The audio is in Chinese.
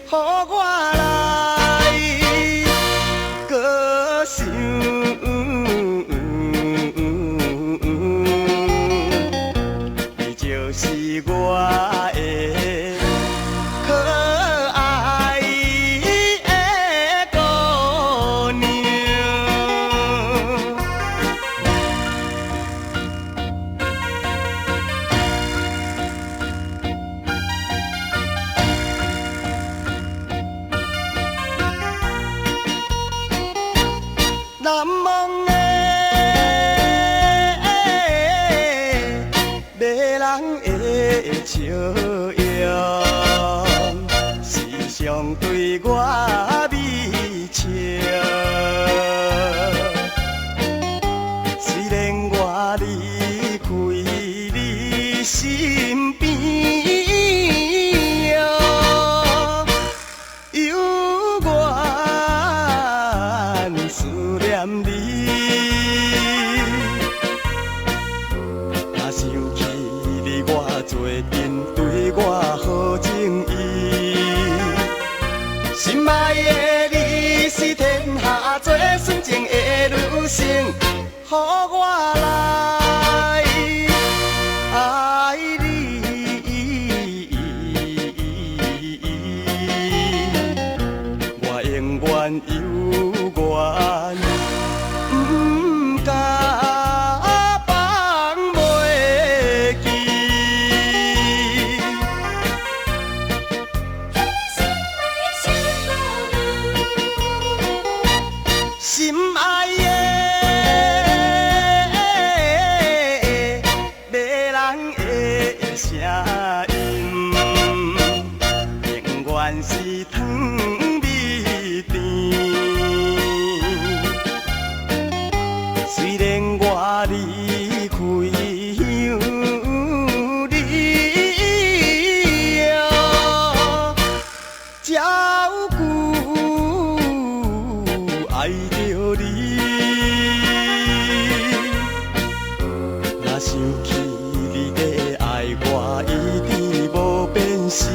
予我来歌唱。你就是我的可爱的姑娘。难忘的迷人的笑容，时常对我微笑。虽然我离开你身边，犹原思念你。若想起你，我做阵对我好情意。心爱的你是天下最纯情的女性，予我来爱你。我永远犹原不敢放袂记。心爱的迷人的声音，永远是糖蜜甜。虽然我离开你，照顾爱着你。若想起你的爱我，一直无变心。